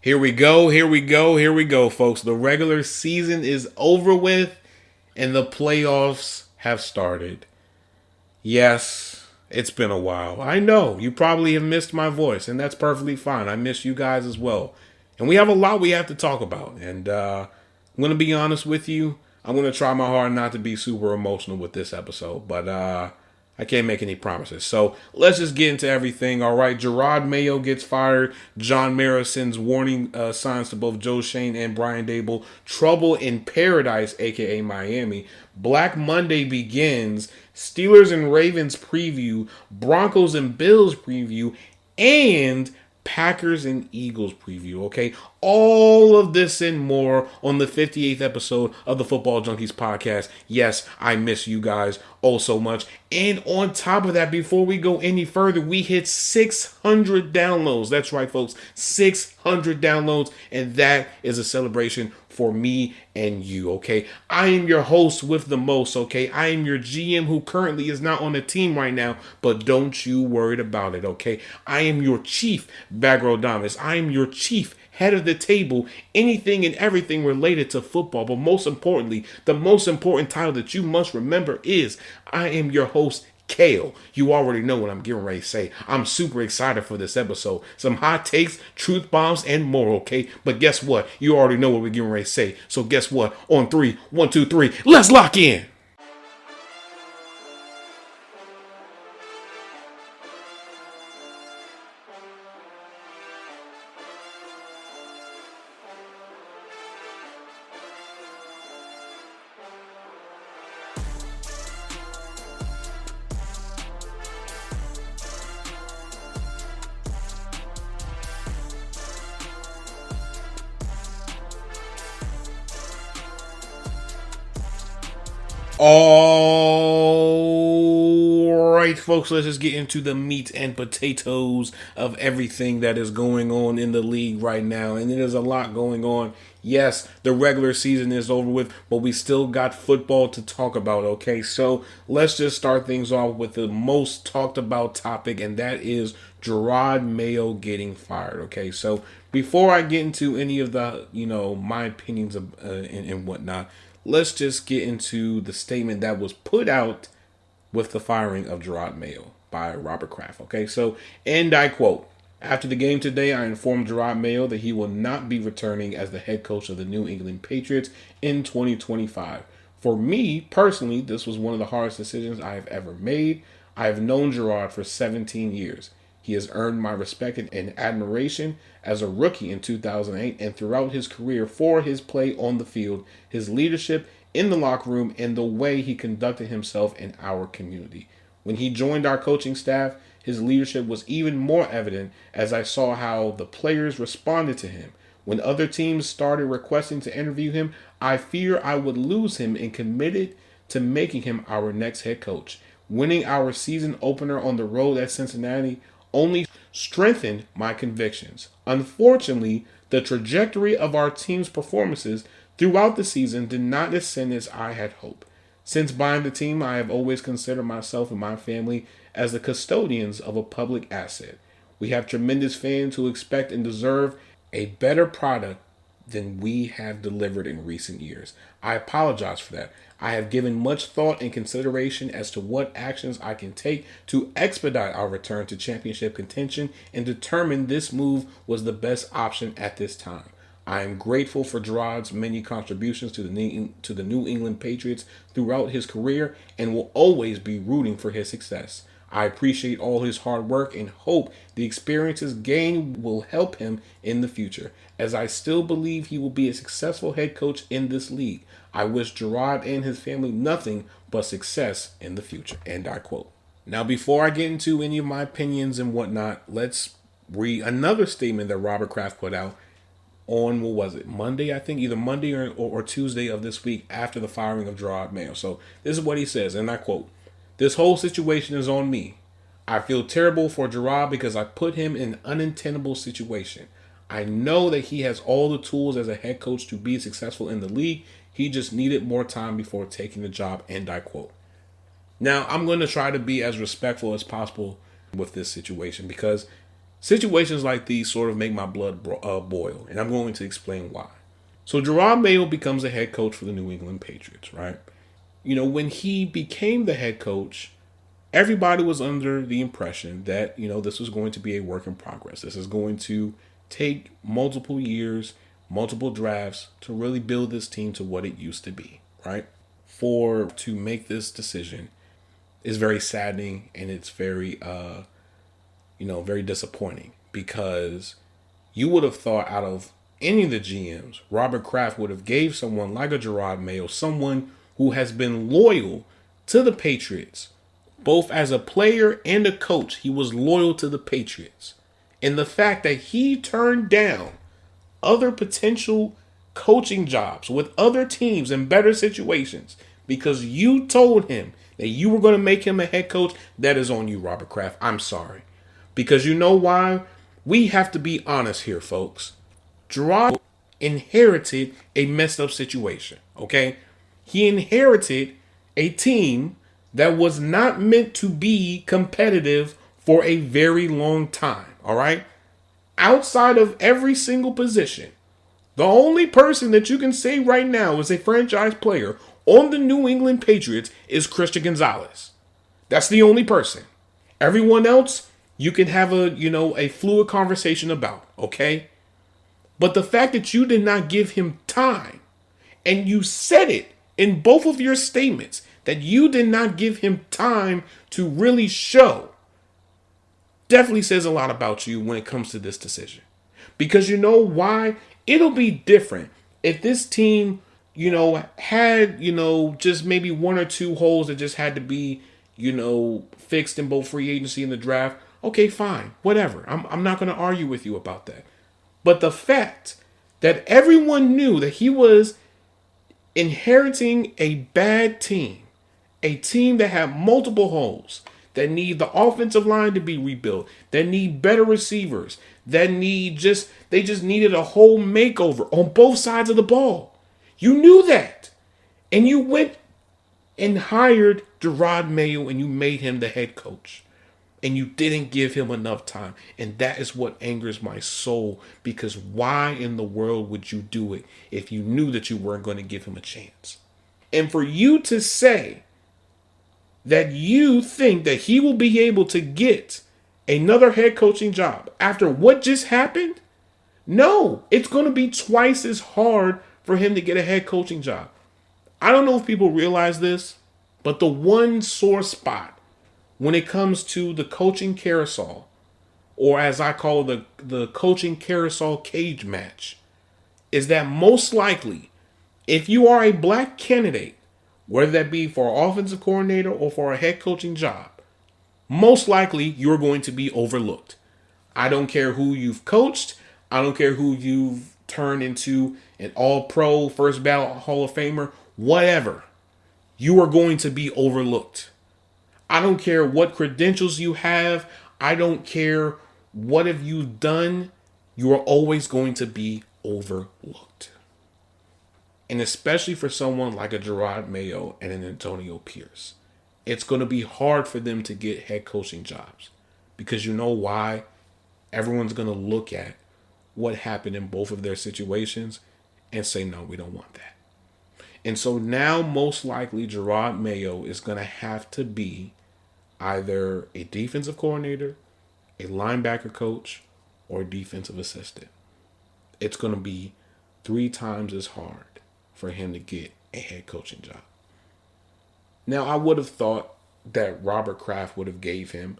Here we go, folks. The regular season is over with and the playoffs have started. Yes, it's been a while. I know you probably have missed my voice, and that's perfectly fine. I miss you guys as well. And we have a lot we have to talk about. And I'm going to be honest with you. I'm going to try my hard not to be super emotional with this episode, but I can't make any promises. So let's just get into everything. All right. Jerrod Mayo gets fired. John Mara sends warning signs to both Joe Schoen and Brian Daboll. Trouble in paradise, a.k.a. Miami. Black Monday begins. Steelers and Ravens preview. Broncos and Bills preview. And Packers and Eagles preview, okay? All of this and more on the 58th episode of the Football Junkies podcast. Yes, I miss you guys oh so much. And on top of that, before we go any further, we hit 600 downloads. That's right, folks, 600 downloads, and that is a celebration for me and you, okay? I am your host with the most, okay? I am your GM who currently is not on the team right now, but don't you worry about it, okay? I am your chief Bagrodamus. I am your chief head of the table, anything and everything related to football. But most importantly, the most important title that you must remember is I am your host, Kale. You already know what I'm getting ready to say. I'm super excited for this episode. Some hot takes, truth bombs, and more, okay? But guess what? You already know what we're getting ready to say. So guess what? On 3, 1, 2, 3, let's lock in. All right, folks, let's just get into the meat and potatoes of everything that is going on in the league right now. And there's a lot going on. Yes, the regular season is over with, but we still got football to talk about, okay? So let's just start things off with the most talked about topic, and that is Jerrod Mayo getting fired, okay? So before I get into any of the, my opinions of, and whatnot, let's just get into the statement that was put out with the firing of Jerrod Mayo by Robert Kraft. Okay, so, and I quote, "After the game today, I informed Jerrod Mayo that he will not be returning as the head coach of the New England Patriots in 2025. For me, personally, this was one of the hardest decisions I have ever made. I have known Jerrod for 17 years. He has earned my respect and admiration as a rookie in 2008 and throughout his career for his play on the field, his leadership in the locker room, and the way he conducted himself in our community. When he joined our coaching staff, his leadership was even more evident as I saw how the players responded to him. When other teams started requesting to interview him, I feared I would lose him and committed to making him our next head coach. Winning our season opener on the road at Cincinnati only strengthened my convictions. Unfortunately, the trajectory of our team's performances throughout the season did not descend as I had hoped. Since buying the team, I have always considered myself and my family as the custodians of a public asset. We have tremendous fans who expect and deserve a better product than we have delivered in recent years. I apologize for that. I have given much thought and consideration as to what actions I can take to expedite our return to championship contention and determined this move was the best option at this time. I am grateful for Jerrod's many contributions to the New England Patriots throughout his career and will always be rooting for his success. I appreciate all his hard work and hope the experiences gained will help him in the future, as I still believe he will be a successful head coach in this league. I wish Jerrod and his family nothing but success in the future." End I quote. Now, before I get into any of my opinions and whatnot, let's read another statement that Robert Kraft put out on, what was it, Monday, I think, either Monday or Tuesday of this week after the firing of Jerrod Mayo. So this is what he says, and I quote, "This whole situation is on me. I feel terrible for Jerrod because I put him in an untenable situation. I know that he has all the tools as a head coach to be successful in the league. He just needed more time before taking the job." End I quote. Now, I'm going to try to be as respectful as possible with this situation because Situations like these sort of make my blood boil, and I'm going to explain why. So Jerrod Mayo becomes a head coach for the New England Patriots, right? When he became the head coach, everybody was under the impression that, this was going to be a work in progress. This is going to take multiple years, multiple drafts to really build this team to what it used to be, right? To make this decision is very saddening, and it's very, very disappointing, because you would have thought out of any of the GMs, Robert Kraft would have gave someone like a Jerrod Mayo, someone who has been loyal to the Patriots, both as a player and a coach. He was loyal to the Patriots. And the fact that he turned down other potential coaching jobs with other teams in better situations because you told him that you were going to make him a head coach, that is on you, Robert Kraft. I'm sorry. Because you know why? We have to be honest here, folks. Jerrod inherited a messed up situation, okay? He inherited a team that was not meant to be competitive for a very long time, all right? Outside of every single position, the only person that you can say right now is a franchise player on the New England Patriots is Christian Gonzalez. That's the only person. Everyone else, you can have a fluid conversation about, okay? But the fact that you did not give him time, and you said it in both of your statements, that you did not give him time to really show, definitely says a lot about you when it comes to this decision. Because you know why? It'll be different if this team, had, just maybe one or two holes that just had to be, fixed in both free agency and the draft. Okay, fine, whatever. I'm not going to argue with you about that. But the fact that everyone knew that he was inheriting a bad team, a team that had multiple holes, that need the offensive line to be rebuilt, that need better receivers, that they just needed a whole makeover on both sides of the ball. You knew that. And you went and hired Jerrod Mayo and you made him the head coach. And you didn't give him enough time. And that is what angers my soul, because why in the world would you do it if you knew that you weren't going to give him a chance? And for you to say that you think that he will be able to get another head coaching job after what just happened? No, it's going to be twice as hard for him to get a head coaching job. I don't know if people realize this, but the one sore spot when it comes to the coaching carousel, or as I call it, the coaching carousel cage match, is that most likely, if you are a black candidate, whether that be for an offensive coordinator or for a head coaching job, most likely you're going to be overlooked. I don't care who you've coached. I don't care who you've turned into an all-pro, first ballot Hall of Famer, whatever. You are going to be overlooked. I don't care what credentials you have. I don't care what have you done. You are always going to be overlooked. And especially for someone like a Jerrod Mayo and an Antonio Pierce, it's going to be hard for them to get head coaching jobs. Because you know why? Everyone's going to look at what happened in both of their situations and say, no, we don't want that. And so now most likely Jerrod Mayo is going to have to be either a defensive coordinator, a linebacker coach, or a defensive assistant. It's going to be 3 times as hard for him to get a head coaching job. Now, I would have thought that Robert Kraft would have gave him,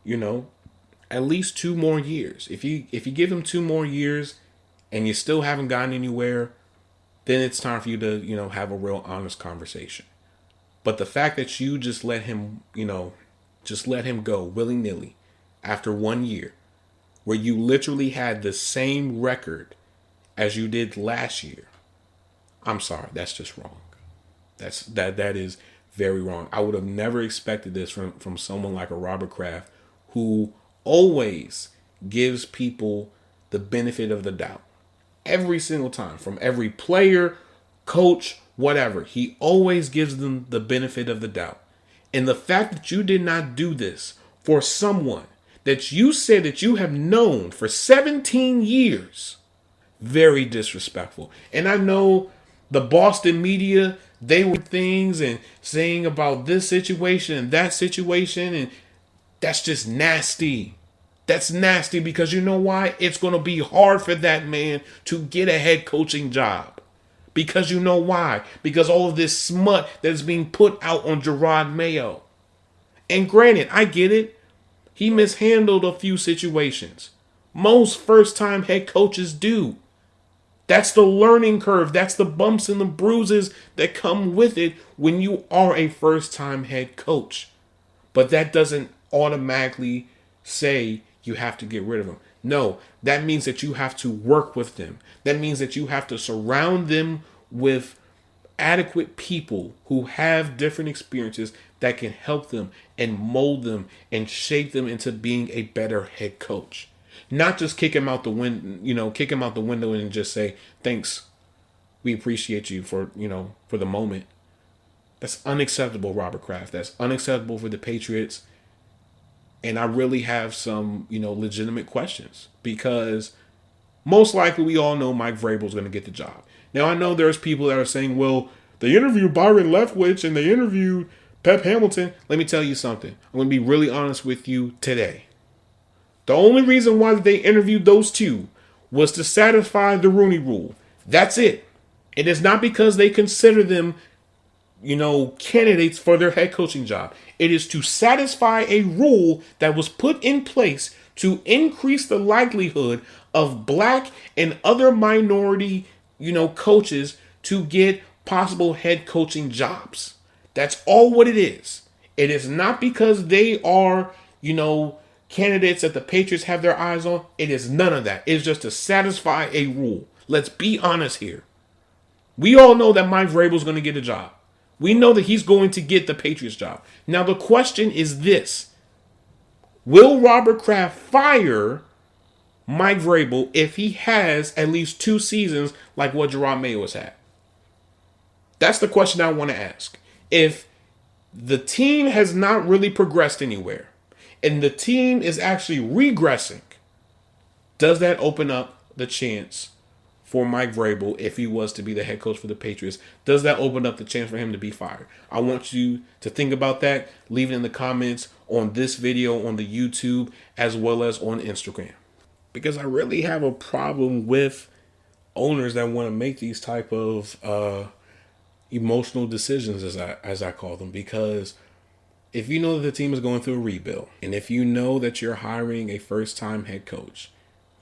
at least 2 more years. If you give him 2 more years and you still haven't gotten anywhere, then it's time for you to, have a real honest conversation. But the fact that you just let him, go willy-nilly after 1 year, where you literally had the same record as you did last year, I'm sorry, that's just wrong. That is very wrong. I would have never expected this from someone like a Robert Kraft, who always gives people the benefit of the doubt. Every single time, from every player, coach, whatever, he always gives them the benefit of the doubt. And the fact that you did not do this for someone that you said that you have known for 17 years. Very disrespectful. And I know the Boston media, they were things and saying about this situation and that situation, and that's just nasty. That's nasty because you know why? It's going to be hard for that man to get a head coaching job. Because you know why? Because all of this smut that's being put out on Jerrod Mayo. And granted, I get it. He mishandled a few situations. Most first-time head coaches do. That's the learning curve. That's the bumps and the bruises that come with it when you are a first-time head coach. But that doesn't automatically say you have to get rid of them. No, that means that you have to work with them. That means that you have to surround them with adequate people who have different experiences that can help them and mold them and shape them into being a better head coach. Not just kick him out the kick him out the window and just say, thanks, we appreciate you for the moment. That's unacceptable, Robert Kraft. That's unacceptable for the Patriots. And I really have some, legitimate questions because most likely we all know Mike Vrabel's going to get the job. Now, I know there's people that are saying, well, they interviewed Byron Leftwich and they interviewed Pep Hamilton. Let me tell you something. I'm going to be really honest with you today. The only reason why they interviewed those two was to satisfy the Rooney Rule. That's it. It is not because they consider them, candidates for their head coaching job. It is to satisfy a rule that was put in place to increase the likelihood of black and other minority, coaches to get possible head coaching jobs. That's all what it is. It is not because they are, candidates that the Patriots have their eyes on. It is none of that. It's just to satisfy a rule. Let's be honest here. We all know that Mike Vrabel is going to get a job. We know that he's going to get the Patriots job. Now the question is this. Will Robert Kraft fire Mike Vrabel if he has at least 2 seasons like what Jerrod Mayo has had? That's the question I want to ask. If the team has not really progressed anywhere and the team is actually regressing, does that open up the chance for Mike Vrabel, if he was to be the head coach for the Patriots, does that open up the chance for him to be fired? I want you to think about that. Leave it in the comments on this video on the YouTube as well as on Instagram. Because I really have a problem with owners that want to make these type of emotional decisions, as I call them. Because if you know that the team is going through a rebuild, and if you know that you're hiring a first-time head coach,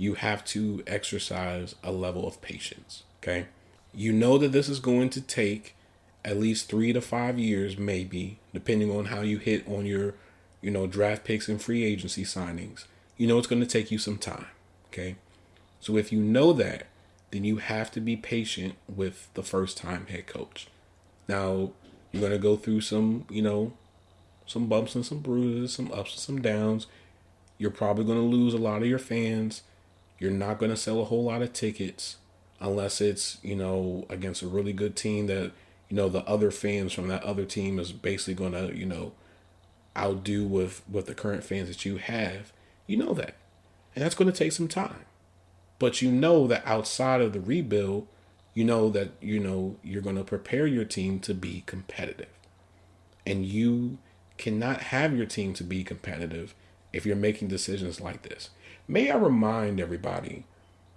you have to exercise a level of patience, okay? You know that this is going to take at least 3 to 5 years, maybe, depending on how you hit on your, draft picks and free agency signings. You know it's going to take you some time, okay? So if you know that, then you have to be patient with the first-time head coach. Now, you're going to go through some, some bumps and some bruises, some ups and some downs. You're probably going to lose a lot of your fans. You're not going to sell a whole lot of tickets unless it's, against a really good team that, the other fans from that other team is basically going to, outdo with the current fans that you have. You know that. And that's going to take some time. But you know that outside of the rebuild, you know that, you're going to prepare your team to be competitive. And you cannot have your team to be competitive if you're making decisions like this. May I remind everybody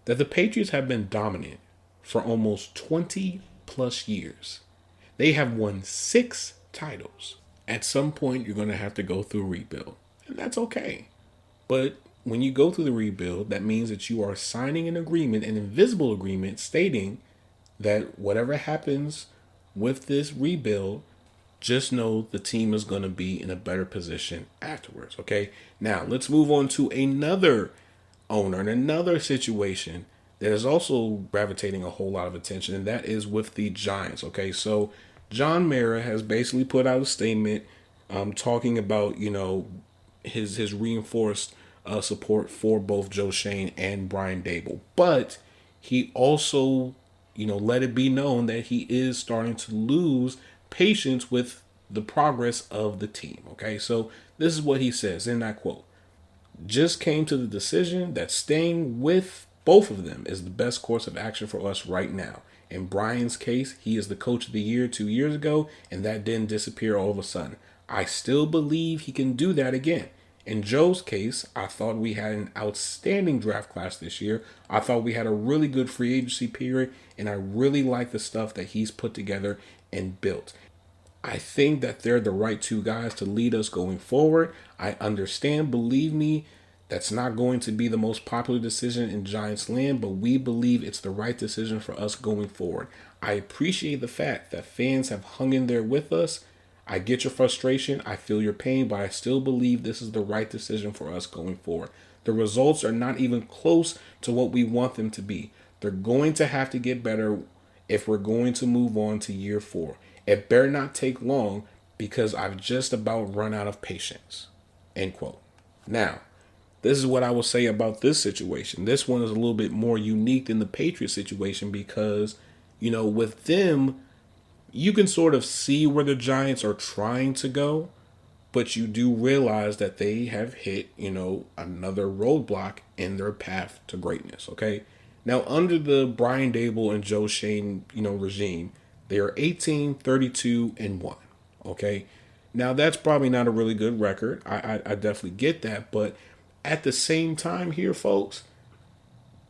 that the Patriots have been dominant for almost 20 plus years. They have won 6 titles. At some point, you're going to have to go through a rebuild, and that's okay. But when you go through the rebuild, that means that you are signing an agreement, an invisible agreement, stating that whatever happens with this rebuild, just know the team is going to be in a better position afterwards, okay? Now, let's move on to another owner and another situation that is also gravitating a whole lot of attention, and that is with the Giants, okay? So, John Mara has basically put out a statement talking about, his reinforced support for both Joe Schoen and Brian Daboll. But he also, let it be known that he is starting to lose patience with the progress of the team. Okay, so this is what he says in that quote. just came to the decision that staying with both of them is the best course of action for us right now. In Brian's case, he is the coach of the year 2 years ago, and that didn't disappear all of a sudden. I still believe he can do that again. In Joe's case, I thought we had an outstanding draft class this year. I thought we had a really good free agency period, and I really like the stuff that he's put together and built. I think that they're the right two guys to lead us going forward. I understand, believe me, that's not going to be the most popular decision in Giants land, but we believe it's the right decision for us going forward. I appreciate the fact that fans have hung in there with us. I get your frustration, I feel your pain, but I still believe this is the right decision for us going forward. The results are not even close to what we want them to be. They're going to have to get better if we're going to move on to year 4. It better not take long because I've just about run out of patience. End quote. Now, this is what I will say about this situation. This one is a little bit more unique than the Patriots situation because, with them, you can sort of see where the Giants are trying to go, but you do realize that they have hit, another roadblock in their path to greatness, okay? Now, under the Brian Daboll and Joe Schoen, regime, they are 18, 32, and 1, okay? Now, that's probably not a really good record. I definitely get that, but at the same time here, folks,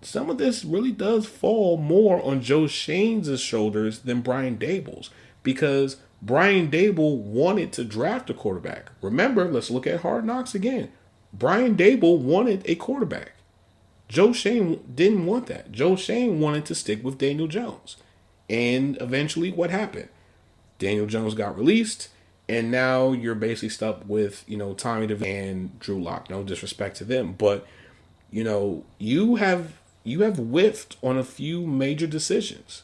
some of this really does fall more on Joe Schoen's shoulders than Brian Daboll's because Brian Daboll wanted to draft a quarterback. Remember, let's look at Hard Knocks again. Brian Daboll wanted a quarterback. Joe Schoen didn't want that. Joe Schoen wanted to stick with Daniel Jones. And eventually what happened? Daniel Jones got released, and now you're basically stuck with, Tommy DeVito and Drew Lock. No disrespect to them, but, you have whiffed on a few major decisions.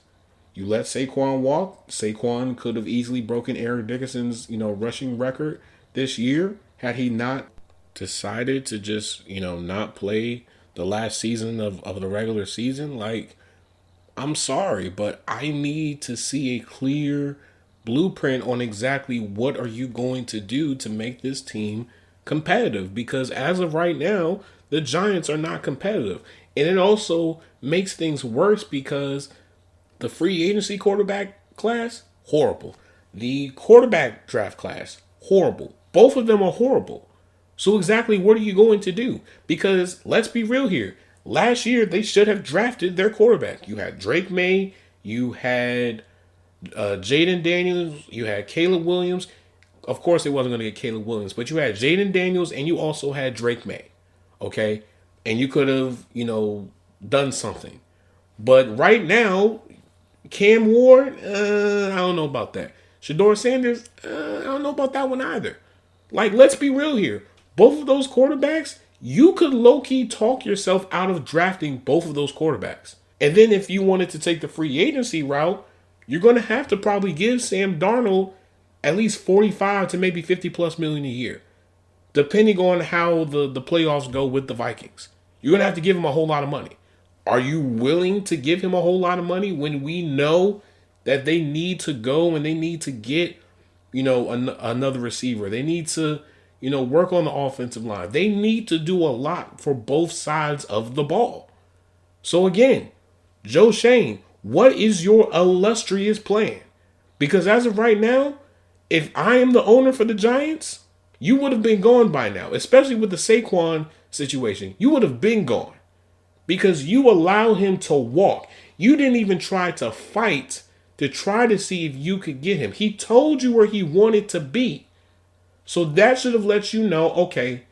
You let Saquon walk. Saquon could have easily broken Eric Dickerson's, rushing record this year had he not decided to just, not play the last season of the regular season. Like, I'm sorry, but I need to see a clear blueprint on exactly what are you going to do to make this team competitive. Because as of right now, the Giants are not competitive. And it also makes things worse because the free agency quarterback class, horrible. The quarterback draft class, horrible. Both of them are horrible. So exactly what are you going to do? Because let's be real here. Last year, they should have drafted their quarterback. You had Drake May, you had Jaden Daniels, you had Caleb Williams. Of course, they wasn't going to get Caleb Williams, but you had Jaden Daniels and you also had Drake May. Okay? And you could have, done something. But right now, Cam Ward, I don't know about that. Shador Sanders, I don't know about that one either. Like, let's be real here. Both of those quarterbacks, you could low-key talk yourself out of drafting both of those quarterbacks. And then if you wanted to take the free agency route, you're going to have to probably give Sam Darnold at least 45 to maybe 50 plus million a year, depending on how the playoffs go with the Vikings. You're going to have to give him a whole lot of money. Are you willing to give him a whole lot of money when we know that they need to go and they need to get, another receiver? They need to, work on the offensive line. They need to do a lot for both sides of the ball. So again, Joe Schoen, what is your illustrious plan? Because as of right now, if I am the owner for the Giants, you would have been gone by now, especially with the Saquon situation. You would have been gone because you allowed him to walk. You didn't even try to fight to try to see if you could get him. He told you where he wanted to be. So that should have let you know, okay,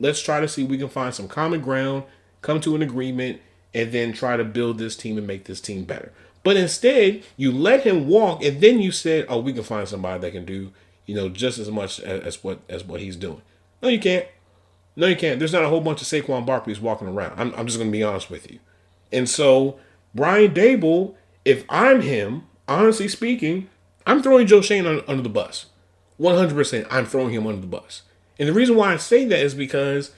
let's try to see if we can find some common ground, come to an agreement, and then try to build this team and make this team better. But instead, you let him walk, and then you said, oh, we can find somebody that can do, just as much as what he's doing. No, you can't. No, you can't. There's not a whole bunch of Saquon Barkleys walking around. I'm just going to be honest with you. And so, Brian Daboll, if I'm him, honestly speaking, I'm throwing Joe Schoen under the bus. 100%, I'm throwing him under the bus. And the reason why I say that is because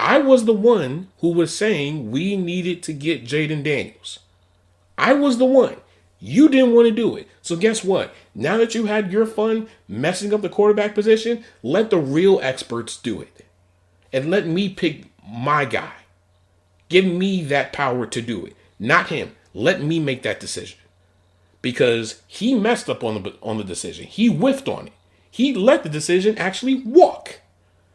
I was the one who was saying we needed to get Jaden Daniels. I was the one. You didn't want to do it. So guess what? Now that you had your fun messing up the quarterback position, let the real experts do it. and let me pick my guy. Give me that power to do it, not him. Let me make that decision because he messed up on the decision. He whiffed on it. He let the decision actually walk.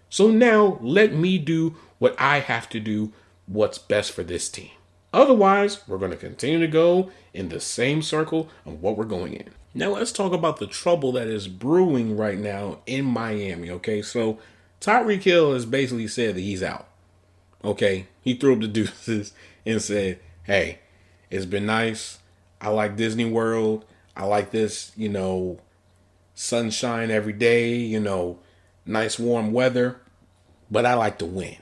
So now let me do what I have to do, what's best for this team. Otherwise, we're going to continue to go in the same circle of what we're going in. Now let's talk about the trouble that is brewing right now in Miami. Okay, so Tyreek Hill has basically said that he's out. Okay, he threw up the deuces and said, hey, it's been nice. I like Disney World. I like this, sunshine every day, nice warm weather. But I like to win,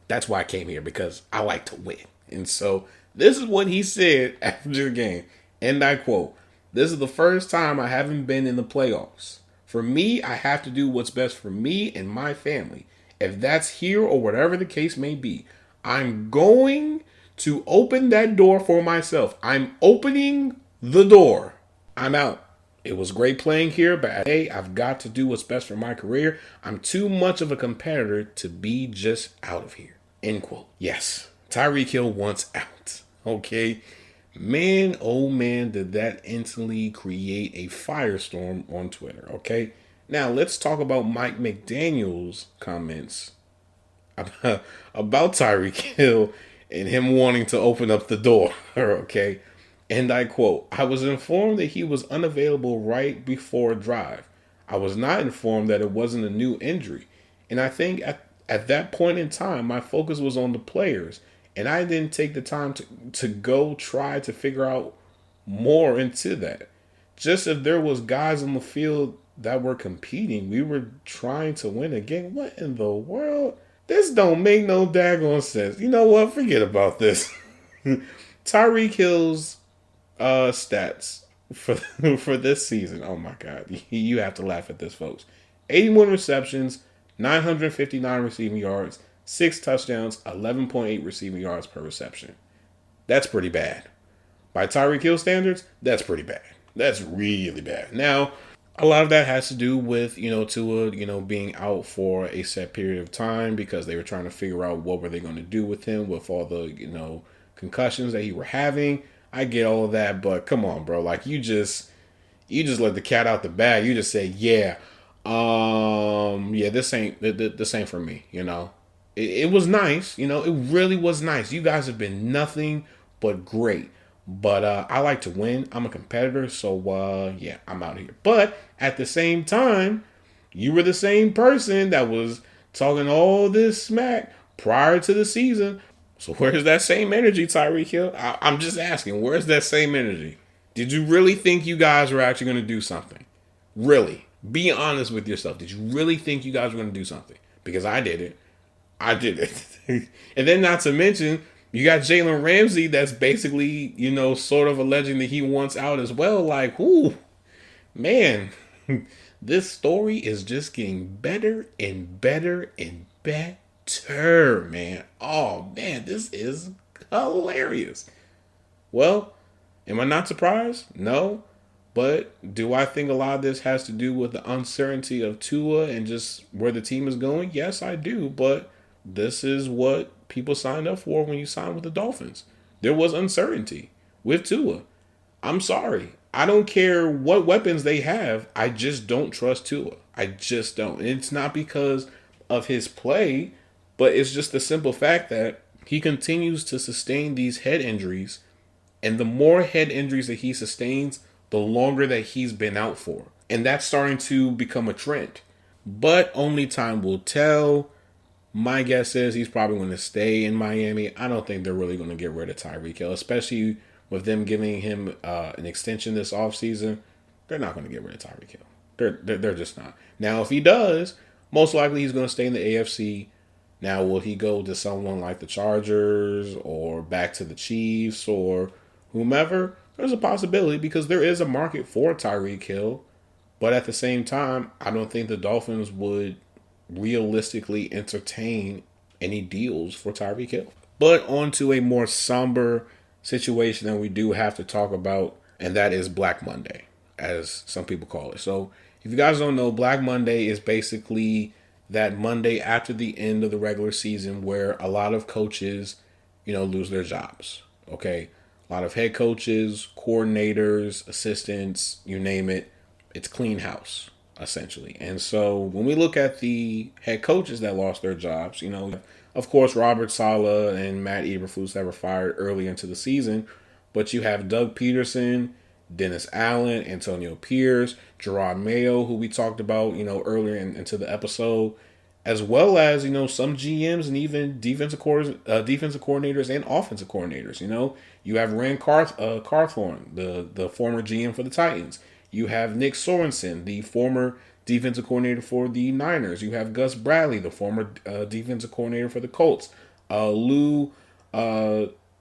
That's why I came here, because I like to win. And so this is what he said after the game. And I quote, "This is the first time I haven't been in the playoffs. For me, I have to do what's best for me and my family. If that's here or whatever the case may be, I'm going to open that door for myself. I'm opening the door. I'm out. It was great playing here, but hey, I've got to do what's best for my career. I'm too much of a competitor to be just out of here." End quote. Yes, Tyreek Hill wants out. Okay. Man, oh man, did that instantly create a firestorm on Twitter. Okay. Now let's talk about Mike McDaniel's comments about Tyreek Hill and him wanting to open up the door. Okay. And I quote, "I was informed that he was unavailable right before drive. I was not informed that it wasn't a new injury. And I think at that point in time, my focus was on the players. And I didn't take the time to go try to figure out more into that. Just if there was guys on the field that were competing, we were trying to win a game. What in the world? This don't make no daggone sense. You know what? Forget about this." Tyreek Hill's stats for this season. Oh my God. You have to laugh at this, folks. 81 receptions, 959 receiving yards, 6 touchdowns, 11.8 receiving yards per reception. That's pretty bad. By Tyreek Hill standards, that's pretty bad. That's really bad. Now, a lot of that has to do with, Tua, being out for a set period of time because they were trying to figure out what were they going to do with him with all the, concussions that he were having. I get all of that, but come on, bro. Like you just let the cat out the bag. You just say, yeah, this ain't for me. It was nice. It really was nice. You guys have been nothing but great. But I like to win. I'm a competitor, so I'm out of here. But at the same time, you were the same person that was talking all this smack prior to the season. So where's that same energy, Tyreek Hill? I'm just asking, where's that same energy? Did you really think you guys were actually going to do something? Really? Be honest with yourself. Did you really think you guys were going to do something? Because I did it. And then not to mention, you got Jalen Ramsey that's basically, sort of alleging that he wants out as well. Like, ooh, man, this story is just getting better and better and better, man. Oh, man, this is hilarious. Well, am I not surprised? No. But do I think a lot of this has to do with the uncertainty of Tua and just where the team is going? Yes, I do. But this is what people signed up for when you signed with the Dolphins. There was uncertainty with Tua. I'm sorry. I don't care what weapons they have. I just don't trust Tua. I just don't. And it's not because of his play, but it's just the simple fact that he continues to sustain these head injuries. And the more head injuries that he sustains, the longer that he's been out for. And that's starting to become a trend. But only time will tell. My guess is he's probably going to stay in Miami. I don't think they're really going to get rid of Tyreek Hill, especially with them giving him an extension this offseason. They're not going to get rid of Tyreek Hill. They're just not. Now, if he does, most likely he's going to stay in the AFC. Now, will he go to someone like the Chargers or back to the Chiefs or whomever? There's a possibility because there is a market for Tyreek Hill. But at the same time, I don't think the Dolphins would realistically entertain any deals for Tyreek Hill. But on to a more somber situation that we do have to talk about, and that is Black Monday, as some people call it. So if you guys don't know, Black Monday is basically that Monday after the end of the regular season where a lot of coaches, lose their jobs. Okay. A lot of head coaches, coordinators, assistants, you name it. It's clean house, essentially. And so when we look at the head coaches that lost their jobs, of course, Robert Saleh and Matt Eberflus that were fired early into the season, but you have Doug Peterson, Dennis Allen, Antonio Pierce, Jerrod Mayo, who we talked about, earlier into the episode, as well as, some GMs and even defensive coordinators and offensive coordinators. You have Rand Carthorne, the former GM for the Titans. You have Nick Sorensen, the former defensive coordinator for the Niners. You have Gus Bradley, the former defensive coordinator for the Colts. Lou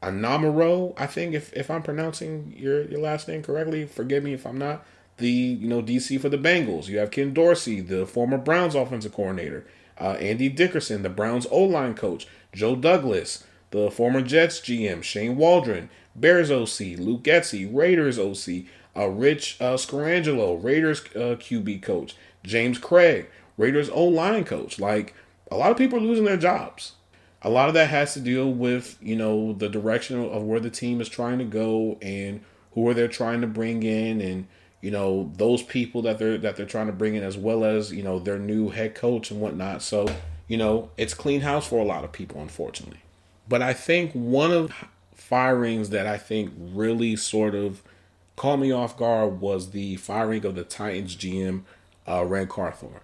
Anamaro, I think, if I'm pronouncing your last name correctly, forgive me if I'm not. The DC for the Bengals. You have Ken Dorsey, the former Browns offensive coordinator. Andy Dickerson, the Browns O-line coach. Joe Douglas, the former Jets GM. Shane Waldron, Bears OC. Luke Getsy, Raiders OC. Rich Scarangelo, Raiders QB coach. James Craig, Raiders O-line coach. Like, a lot of people are losing their jobs. A lot of that has to deal with, the direction of where the team is trying to go and who are they trying to bring in, and those people that they're trying to bring in, as well as their new head coach and whatnot. So it's clean house for a lot of people, unfortunately. But I think one of the firings that I think really sort of caught me off guard was the firing of the Titans GM, Rand Carthorne.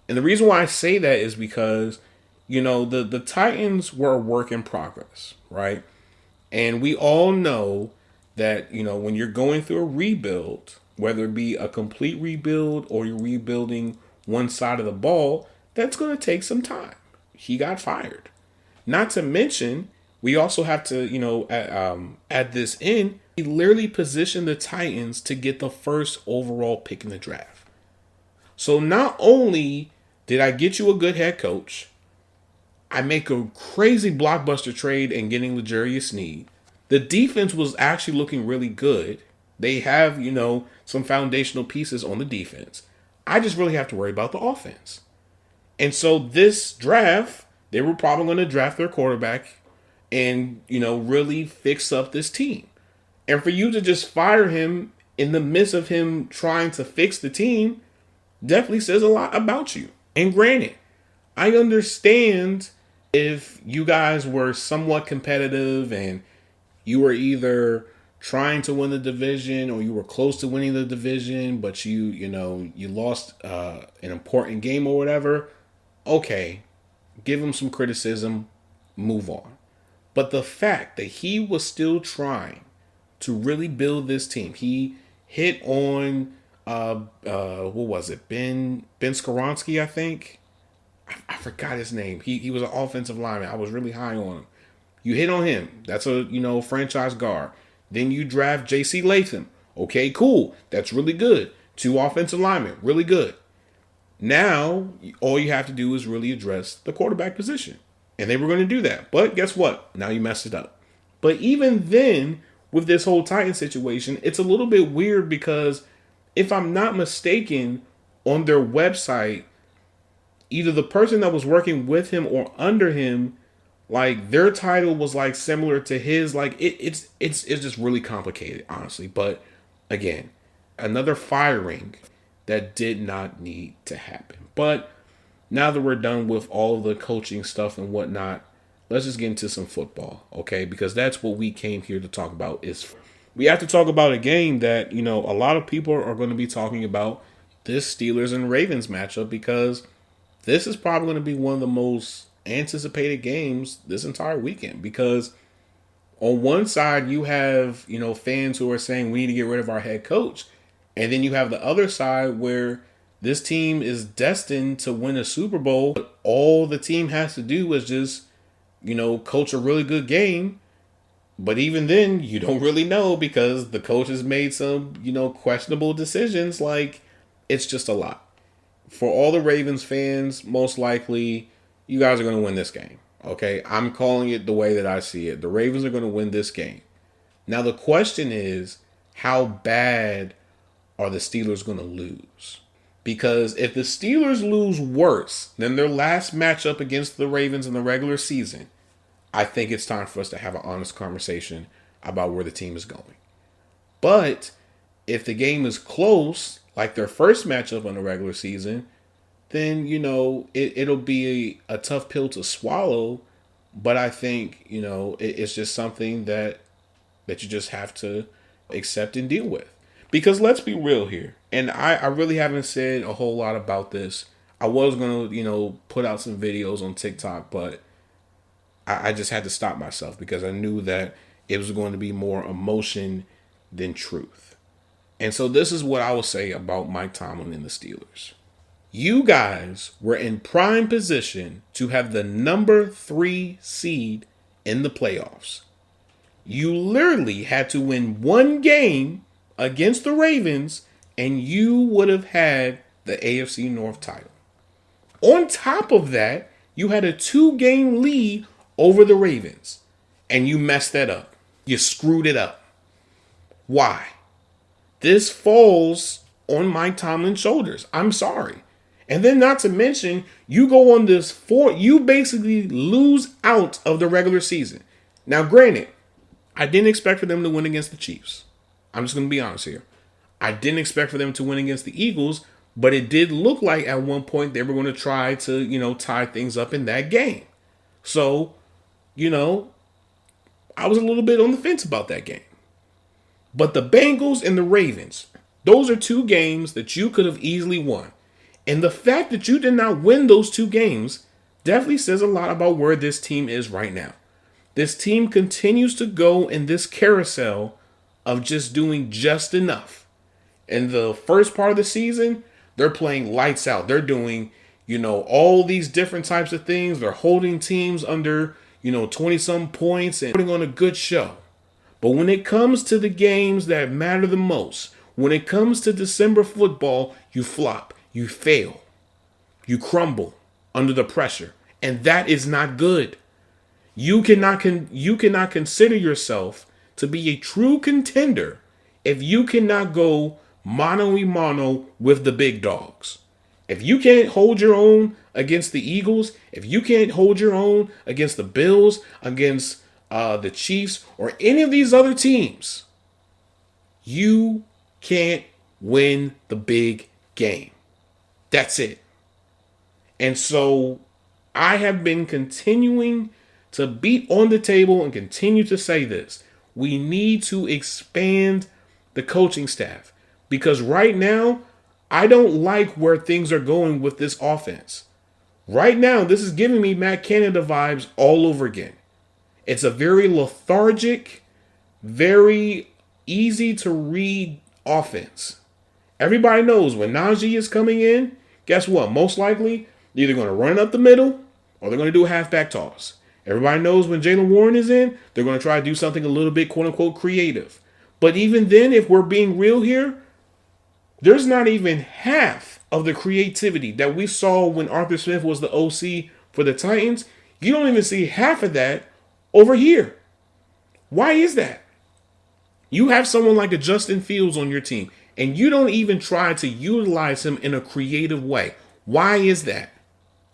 And the reason why I say that is because the Titans were a work in progress, right? And we all know that when you're going through a rebuild, whether it be a complete rebuild or you're rebuilding one side of the ball, that's going to take some time. He got fired. Not to mention, we also have to, at this end, he literally positioned the Titans to get the first overall pick in the draft. So not only did I get you a good head coach, I make a crazy blockbuster trade in getting L'Jarius Sneed. The defense was actually looking really good. They have, some foundational pieces on the defense. I just really have to worry about the offense. And so this draft, they were probably going to draft their quarterback and, really fix up this team. And for you to just fire him in the midst of him trying to fix the team definitely says a lot about you. And granted, I understand if you guys were somewhat competitive and you were either trying to win the division or you were close to winning the division, but you lost an important game or whatever, okay, give him some criticism, move on. But the fact that he was still trying to really build this team, he hit on what was it, Ben Skoronski, I think. I forgot his name. He was an offensive lineman. I was really high on him. You hit on him. That's a franchise guard. Then you draft J.C. Latham. Okay, cool. That's really good. 2 offensive linemen. Really good. Now, all you have to do is really address the quarterback position. And they were going to do that. But guess what? Now you messed it up. But even then, with this whole Titan situation, it's a little bit weird because if I'm not mistaken, on their website, either the person that was working with him or under him, like, their title was like similar to his. Like, it's just really complicated, honestly. But again, another firing that did not need to happen. But now that we're done with all of the coaching stuff and whatnot, let's just get into some football, okay? Because that's what we came here to talk about. Is we have to talk about a game that, a lot of people are going to be talking about, this Steelers and Ravens matchup, because this is probably going to be one of the most anticipated games this entire weekend. Because on one side, you have, fans who are saying we need to get rid of our head coach. And then you have the other side where this team is destined to win a Super Bowl. But all the team has to do is just, coach a really good game. But even then, you don't really know because the coach has made some, questionable decisions. Like, it's just a lot. For all the Ravens fans, most likely, you guys are going to win this game. Okay? I'm calling it the way that I see it. The Ravens are going to win this game. Now, the question is, how bad are the Steelers going to lose? Because if the Steelers lose worse than their last matchup against the Ravens in the regular season, I think it's time for us to have an honest conversation about where the team is going. But if the game is close, like their first matchup in the regular season, then, it'll be a tough pill to swallow. But I think, it's just something that you just have to accept and deal with. Because let's be real here. And I really haven't said a whole lot about this. I was going to, put out some videos on TikTok, but I just had to stop myself because I knew that it was going to be more emotion than truth. And so this is what I will say about Mike Tomlin and the Steelers. You guys were in prime position to have the number 3 seed in the playoffs. You literally had to win one game against the Ravens and you would have had the AFC North title. On top of that, you had a 2-game lead over the Ravens and you messed that up. You screwed it up. Why? This falls on Mike Tomlin's shoulders. I'm sorry. And then not to mention, you go on this you basically lose out of the regular season. Now, granted, I didn't expect for them to win against the Chiefs. I'm just going to be honest here. I didn't expect for them to win against the Eagles, but it did look like at one point they were going to try to, tie things up in that game. So, I was a little bit on the fence about that game. But the Bengals and the Ravens, those are 2 games that you could have easily won. And the fact that you did not win those 2 games definitely says a lot about where this team is right now. This team continues to go in this carousel of just doing just enough. In the first part of the season, they're playing lights out. They're doing, all these different types of things. They're holding teams under, 20-some points and putting on a good show. But when it comes to the games that matter the most, when it comes to December football, you flop, you fail, you crumble under the pressure. And that is not good. You cannot consider yourself to be a true contender if you cannot go mano-a-mano with the big dogs. If you can't hold your own against the Eagles, if you can't hold your own against the Bills, against the Chiefs, or any of these other teams, you can't win the big game. That's it. And so I have been continuing to beat on the table and continue to say this. We need to expand the coaching staff because right now, I don't like where things are going with this offense. Right now, this is giving me Matt Canada vibes all over again. It's a very lethargic, very easy to read offense. Everybody knows when Najee is coming in, guess what? Most likely, they're either going to run up the middle or they're going to do a halfback toss. Everybody knows when Jaylen Warren is in, they're going to try to do something a little bit, quote unquote, creative. But even then, if we're being real here, there's not even half of the creativity that we saw when Arthur Smith was the OC for the Titans. You don't even see half of that over here. Why is that? You have someone like a Justin Fields on your team, and you don't even try to utilize him in a creative way. Why is that?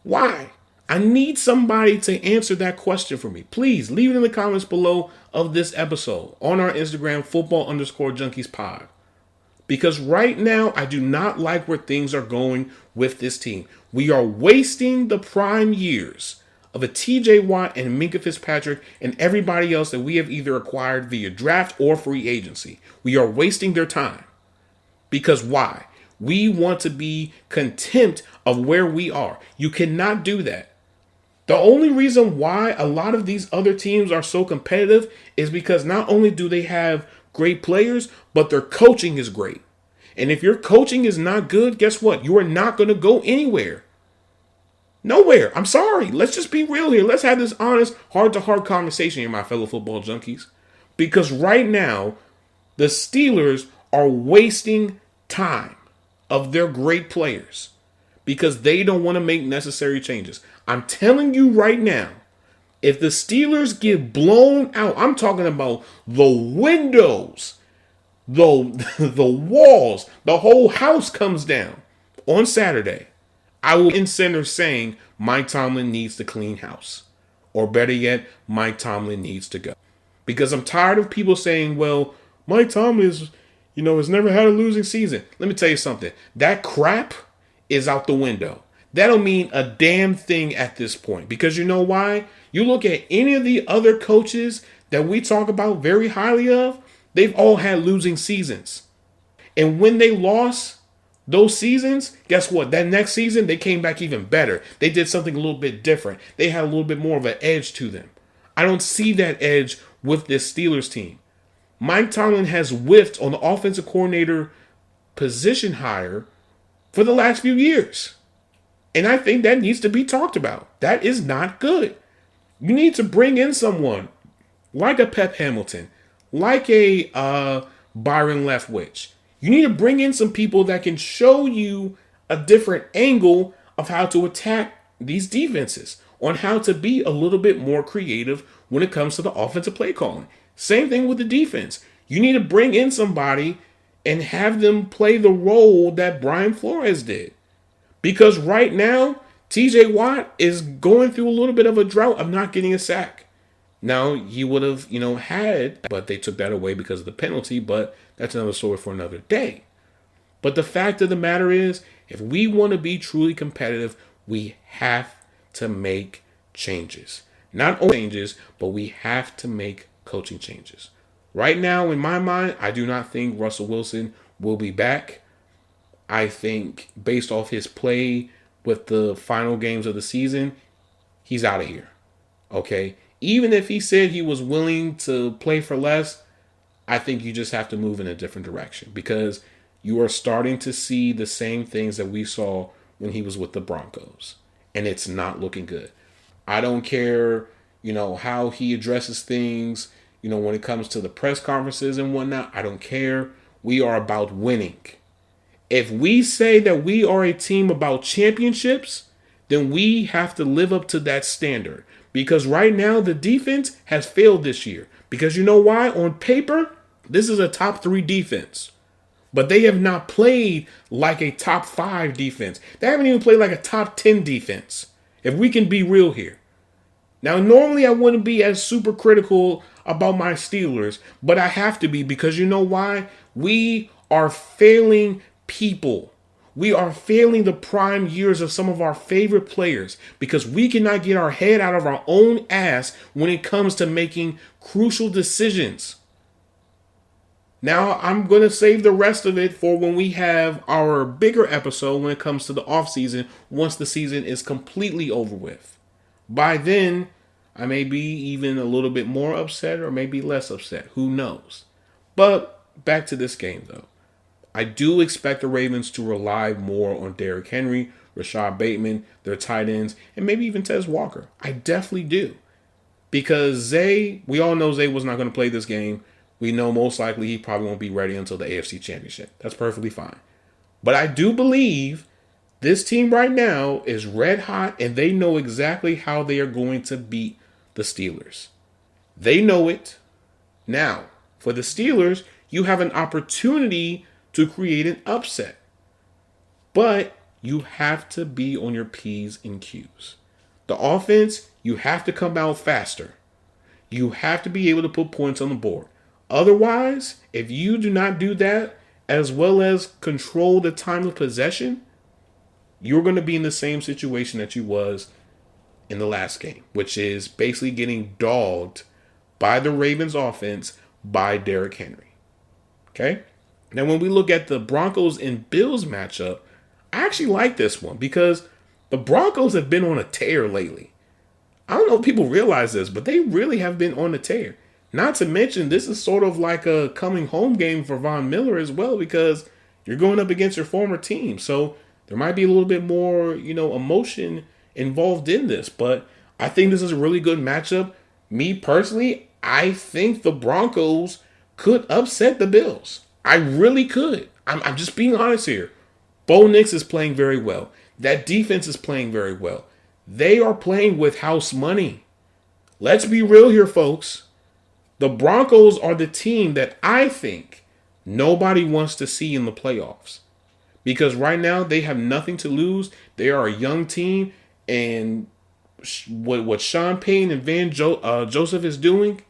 Why? I need somebody to answer that question for me. Please leave it in the comments below of this episode on our Instagram, football_junkies pod. Because right now, I do not like where things are going with this team. We are wasting the prime years of a TJ Watt and Minkah Fitzpatrick and everybody else that we have either acquired via draft or free agency. We are wasting their time. Because why? We want to be contempt of where we are. You cannot do that. The only reason why a lot of these other teams are so competitive is because not only do they have great players, but their coaching is great. And if your coaching is not good, guess what? You are not going to go anywhere. Nowhere. I'm sorry. Let's just be real here. Let's have this honest, heart-to-heart conversation here, my fellow football junkies. Because right now, the Steelers are wasting time of their great players because they don't want to make necessary changes. I'm telling you right now, if the Steelers get blown out, I'm talking about the windows, the walls, the whole house comes down on Saturday, I will be in center saying Mike Tomlin needs to clean house. Or better yet, Mike Tomlin needs to go. Because I'm tired of people saying, well, Mike Tomlin has never had a losing season. Let me tell you something. That crap is out the window. That don't mean a damn thing at this point. Because you know why? You look at any of the other coaches that we talk about very highly of, they've all had losing seasons. And when they lost those seasons, guess what? That next season, they came back even better. They did something a little bit different. They had a little bit more of an edge to them. I don't see that edge with this Steelers team. Mike Tomlin has whiffed on the offensive coordinator position hire for the last few years. And I think that needs to be talked about. That is not good. You need to bring in someone like a Pep Hamilton, like a Byron Leftwich. You need to bring in some people that can show you a different angle of how to attack these defenses, on how to be a little bit more creative when it comes to the offensive play calling. Same thing with the defense. You need to bring in somebody and have them play the role that Brian Flores did. Because right now, TJ Watt is going through a little bit of a drought of not getting a sack. Now, he would have, had, but they took that away because of the penalty, but that's another story for another day. But the fact of the matter is, if we want to be truly competitive, we have to make changes. Not only changes, but we have to make coaching changes. Right now, in my mind, I do not think Russell Wilson will be back. I think based off his play with the final games of the season, he's out of here. Okay? Even if he said he was willing to play for less, I think you just have to move in a different direction, because you are starting to see the same things that we saw when he was with the Broncos, and it's not looking good. I don't care, how he addresses things, when it comes to the press conferences and whatnot. I don't care. We are about winning. If we say that we are a team about championships, then we have to live up to that standard. Because right now, the defense has failed this year. Because you know why? On paper, this is a top 3 defense. But they have not played like a top 5 defense. They haven't even played like a top 10 defense. If we can be real here. Now, normally I wouldn't be as super critical about my Steelers, but I have to be, because you know why? We are failing people. We are failing the prime years of some of our favorite players, because we cannot get our head out of our own ass when it comes to making crucial decisions. Now, I'm going to save the rest of it for when we have our bigger episode when it comes to the offseason, once the season is completely over with. By then, I may be even a little bit more upset or maybe less upset. Who knows? But back to this game, though. I do expect the Ravens to rely more on Derrick Henry, Rashad Bateman, their tight ends, and maybe even Tez Walker. I definitely do. Because we all know Zay was not going to play this game. We know most likely he probably won't be ready until the AFC Championship. That's perfectly fine. But I do believe this team right now is red hot, and they know exactly how they are going to beat the Steelers. They know it. Now, for the Steelers, you have an opportunity to create an upset. But you have to be on your P's and Q's. The offense, you have to come out faster. You have to be able to put points on the board. Otherwise, if you do not do that, as well as control the time of possession, you're going to be in the same situation that you was in the last game, which is basically getting dogged by the Ravens offense by Derrick Henry. Okay? Now, when we look at the Broncos and Bills matchup, I actually like this one because the Broncos have been on a tear lately. I don't know if people realize this, but they really have been on a tear. Not to mention, this is sort of like a coming home game for Von Miller as well, because you're going up against your former team. So there might be a little bit more, emotion involved in this. But I think this is a really good matchup. Me personally, I think the Broncos could upset the Bills. I really could. I'm just being honest here. Bo Nix is playing very well. That defense is playing very well. They are playing with house money. Let's be real here, folks. The Broncos are the team that I think nobody wants to see in the playoffs. Because right now they have nothing to lose. They are a young team, and what Sean Payne and Joseph is doing,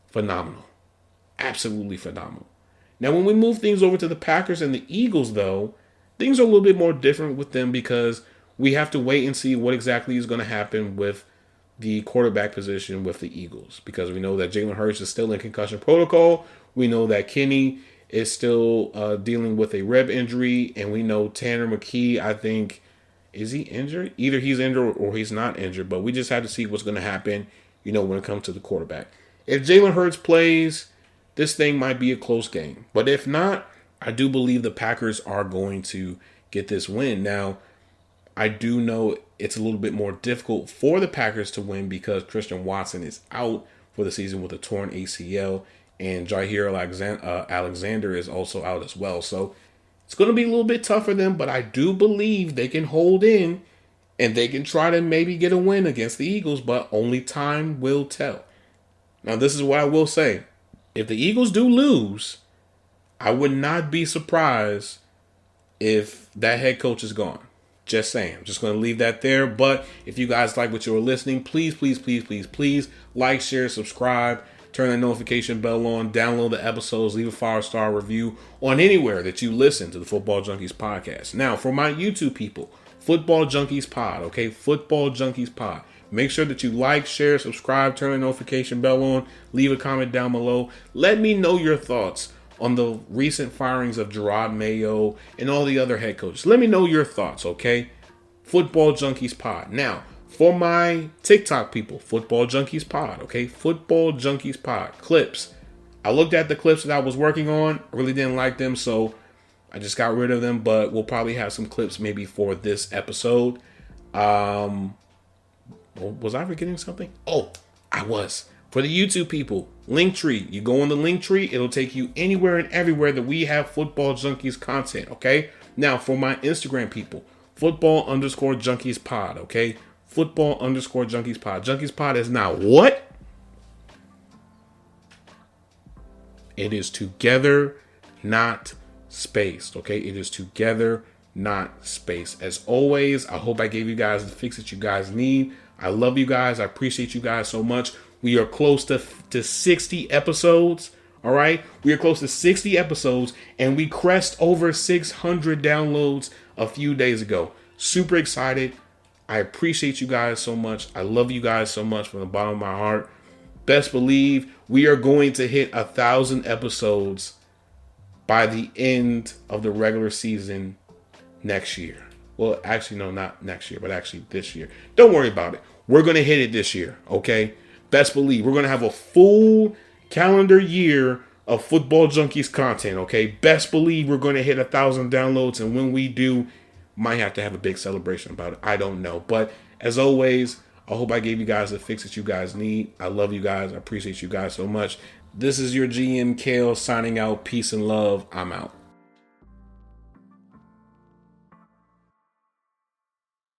phenomenal. Absolutely phenomenal. Now, when we move things over to the Packers and the Eagles, though, things are a little bit more different with them because we have to wait and see what exactly is going to happen with the quarterback position with the Eagles. Because we know that Jalen Hurts is still in concussion protocol. We know that Kenny is still dealing with a rib injury. And we know Tanner McKee, I think, is he injured? Either he's injured or he's not injured. But we just have to see what's going to happen, when it comes to the quarterback. If Jalen Hurts plays, this thing might be a close game. But if not, I do believe the Packers are going to get this win. Now, I do know it's a little bit more difficult for the Packers to win because Christian Watson is out for the season with a torn ACL, and Jair Alexander is also out as well. So it's going to be a little bit tough for them, but I do believe they can hold in and they can try to maybe get a win against the Eagles, but only time will tell. Now, this is what I will say. If the Eagles do lose, I would not be surprised if that head coach is gone. Just saying. I'm just going to leave that there. But if you guys like what you were listening, please like, share, subscribe, turn the notification bell on, download the episodes, leave a 5-star review on anywhere that you listen to the Football Junkies podcast. Now, for my YouTube people, Football Junkies Pod, okay? Football Junkies Pod. Make sure that you like, share, subscribe, turn the notification bell on, leave a comment down below. Let me know your thoughts on the recent firings of Jerrod Mayo and all the other head coaches. Let me know your thoughts, okay? Football Junkies Pod. Now, for my TikTok people, Football Junkies Pod, okay? Football Junkies Pod. Clips. I looked at the clips that I was working on. I really didn't like them, so I just got rid of them, but we'll probably have some clips maybe for this episode. Was I forgetting something? Oh, I was. For the YouTube people, Linktree. You go on the Linktree, it'll take you anywhere and everywhere that we have Football Junkies content, okay? Now, for my Instagram people, Football_Junkies Pod, okay? Football_Junkies Pod. Junkies Pod is now what? It is together, not spaced, okay? It is together, not spaced. As always, I hope I gave you guys the fix that you guys need. I love you guys. I appreciate you guys so much. We are close to 60 episodes. All right. We are close to 60 episodes and we crest over 600 downloads a few days ago. Super excited. I appreciate you guys so much. I love you guys so much from the bottom of my heart. Best believe we are going to hit 1,000 episodes by the end of the regular season next year. Well, actually, no, not next year, but actually this year. Don't worry about it. We're going to hit it this year, okay? Best believe we're going to have a full calendar year of Football Junkies content, okay? Best believe we're going to hit 1,000 downloads, and when we do, might have to have a big celebration about it. I don't know. But as always, I hope I gave you guys the fix that you guys need. I love you guys. I appreciate you guys so much. This is your GM Kale signing out. Peace and love. I'm out.